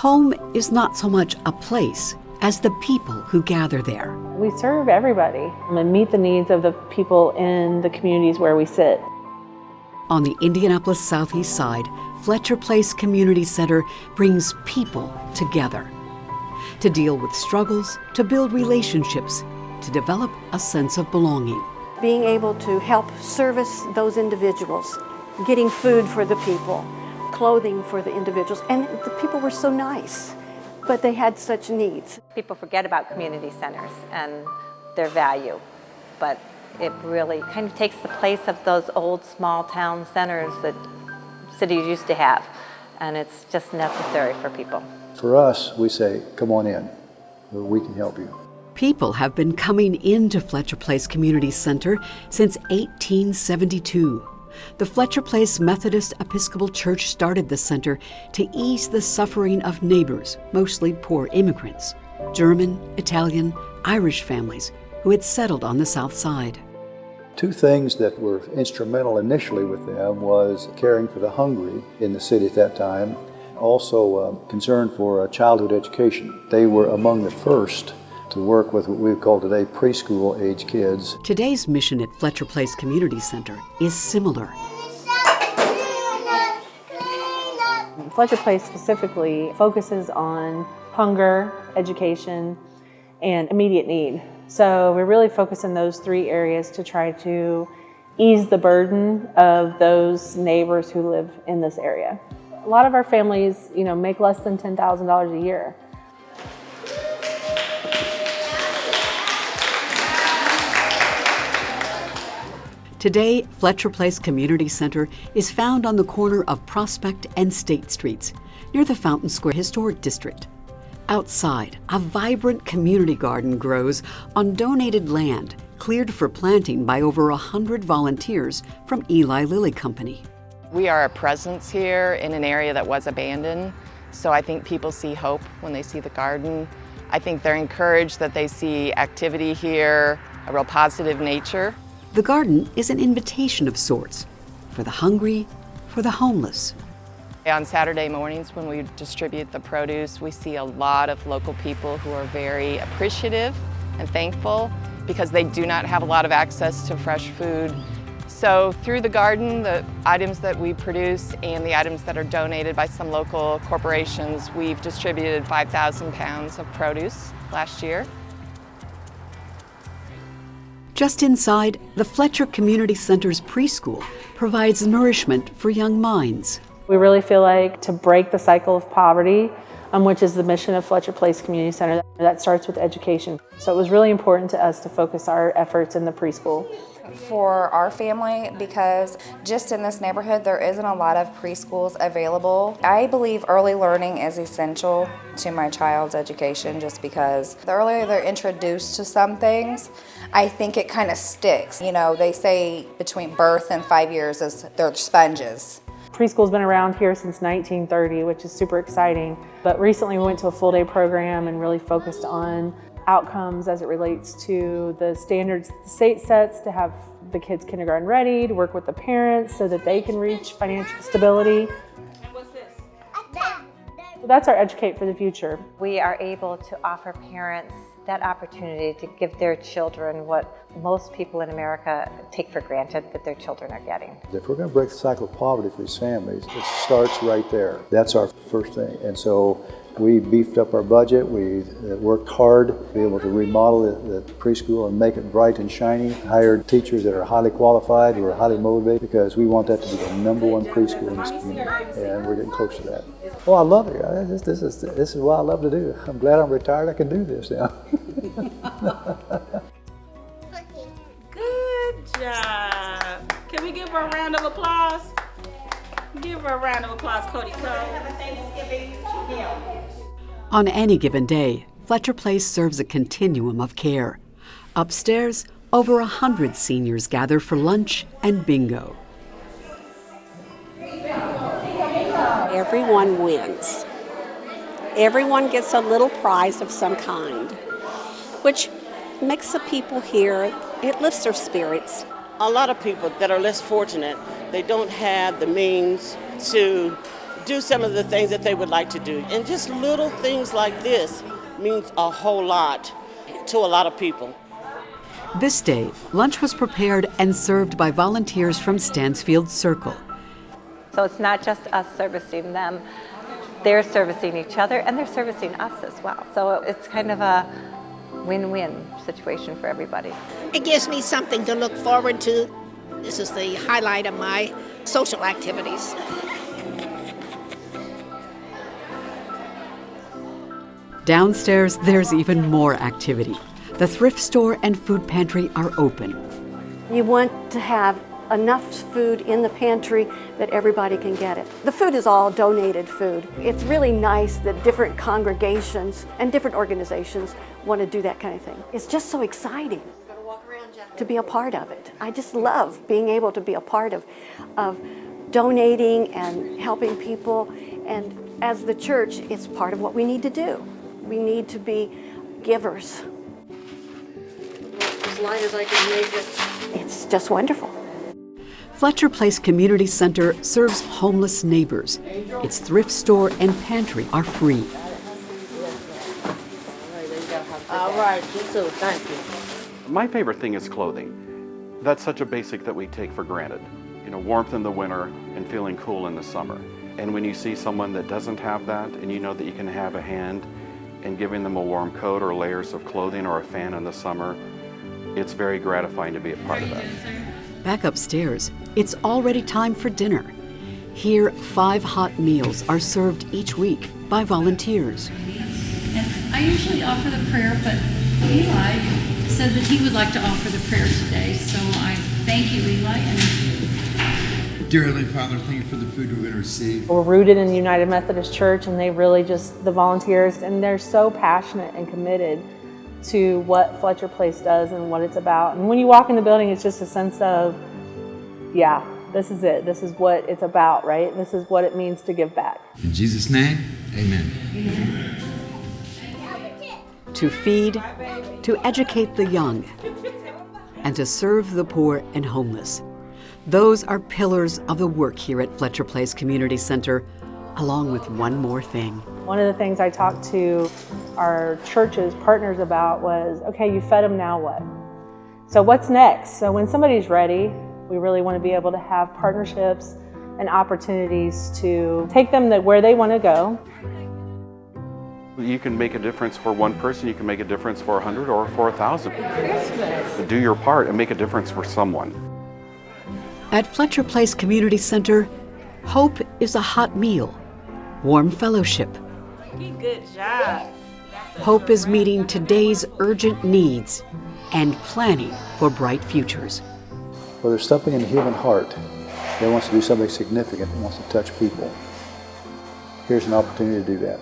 Home is not so much a place as the people who gather there. We serve everybody and meet the needs of the people in the communities where we sit. On the Indianapolis Southeast Side, Fletcher Place Community Center brings people together to deal with struggles, to build relationships, to develop a sense of belonging. Being able to help service those individuals, getting food for the people, clothing for the individuals, and the people were so nice, but they had such needs. People forget about community centers and their value, but it really kind of takes the place of those old small town centers that cities used to have, and it's just necessary for people. For us, we say, come on in, we can help you. People have been coming into Fletcher Place Community Center since 1872. The Fletcher Place Methodist Episcopal Church started the center to ease the suffering of neighbors, mostly poor immigrants, German, Italian, Irish families who had settled on the South Side. Two things that were instrumental initially with them was caring for the hungry in the city at that time, also concern for childhood education. They were among the first to work with what we call today preschool age kids. Today's mission at Fletcher Place Community Center is similar. Fletcher Place specifically focuses on hunger, education, and immediate need. So we really focus in those three areas to try to ease the burden of those neighbors who live in this area. A lot of our families, make less than $10,000 a year. Today, Fletcher Place Community Center is found on the corner of Prospect and State Streets, near the Fountain Square Historic District. Outside, a vibrant community garden grows on donated land cleared for planting by over 100 volunteers from Eli Lilly Company. We are a presence here in an area that was abandoned, so I think people see hope when they see the garden. I think they're encouraged that they see activity here, a real positive nature. The garden is an invitation of sorts for the hungry, for the homeless. On Saturday mornings when we distribute the produce, we see a lot of local people who are very appreciative and thankful because they do not have a lot of access to fresh food. So through the garden, the items that we produce and the items that are donated by some local corporations, we've distributed 5,000 pounds of produce last year. Just inside, the Fletcher Community Center's preschool provides nourishment for young minds. We really feel like to break the cycle of poverty, which is the mission of Fletcher Place Community Center, that starts with education. So it was really important to us to focus our efforts in the preschool. For our family, because just in this neighborhood there isn't a lot of preschools available. I believe early learning is essential to my child's education just because the earlier they're introduced to some things, I think it kind of sticks. They say between birth and 5 years is they're sponges. Preschool's been around here since 1930, which is super exciting. But recently we went to a full-day program and really focused on outcomes as it relates to the standards the state sets to have the kids kindergarten ready, to work with the parents so that they can reach financial stability. And what's this? So that's our Educate for the Future. We are able to offer parents that opportunity to give their children what most people in America take for granted that their children are getting. If we're going to break the cycle of poverty for these families, it starts right there. That's our first thing. And so we beefed up our budget. We worked hard to be able to remodel the preschool and make it bright and shiny. Hired teachers that are highly qualified, who are highly motivated, because we want that to be the #1 preschool in this community. And we're getting close to that. Oh, I love it. This is what I love to do. I'm glad I'm retired. I can do this now. Good job. Can we give her a round of applause? Give her a round of applause, Cody Cole. On any given day, Fletcher Place serves a continuum of care. Upstairs, over 100 seniors gather for lunch and bingo. Everyone wins. Everyone gets a little prize of some kind, which makes the people here, it lifts their spirits. A lot of people that are less fortunate, they don't have the means to do some of the things that they would like to do. And just little things like this means a whole lot to a lot of people. This day, lunch was prepared and served by volunteers from Stansfield Circle. So it's not just us servicing them, they're servicing each other and they're servicing us as well. So it's kind of a win-win situation for everybody. It gives me something to look forward to. This is the highlight of my social activities. Downstairs, there's even more activity. The thrift store and food pantry are open. You want to have enough food in the pantry that everybody can get it. The food is all donated food. It's really nice that different congregations and different organizations want to do that kind of thing. It's just so exciting to be a part of it. I just love being able to be a part of donating and helping people. And as the church, it's part of what we need to do. We need to be givers. As light as I can make it. It's just wonderful. Fletcher Place Community Center serves homeless neighbors. Its thrift store and pantry are free. All right, you too, thank you. My favorite thing is clothing. That's such a basic that we take for granted. You know, warmth in the winter and feeling cool in the summer. And when you see someone that doesn't have that and you know that you can have a hand in giving them a warm coat or layers of clothing or a fan in the summer, it's very gratifying to be a part of that. Back upstairs, it's already time for dinner. Here, 5 hot meals are served each week by volunteers. And I usually offer the prayer, but Eli said that he would like to offer the prayer today, so I thank you, Eli. Dear Heavenly Father, thank you for the food we're going to receive. We're rooted in United Methodist Church, and they really just, the volunteers, and they're so passionate and committed to what Fletcher Place does and what it's about. And when you walk in the building, it's just a sense of, yeah, this is it. This is what it's about, right? This is what it means to give back. In Jesus' name, amen. To feed, to educate the young, and to serve the poor and homeless. Those are pillars of the work here at Fletcher Place Community Center, along with one more thing. One of the things I talked to our church's partners about was, okay, you fed them, now what? So what's next? So when somebody's ready, we really want to be able to have partnerships and opportunities to take them where they want to go. You can make a difference for one person, you can make a difference for 100 or for 1,000. Do your part and make a difference for someone. At Fletcher Place Community Center, hope is a hot meal, warm fellowship. Good job. Hope is meeting today's urgent needs and planning for bright futures. Well, there's something in the human heart that wants to do something significant and wants to touch people. Here's an opportunity to do that.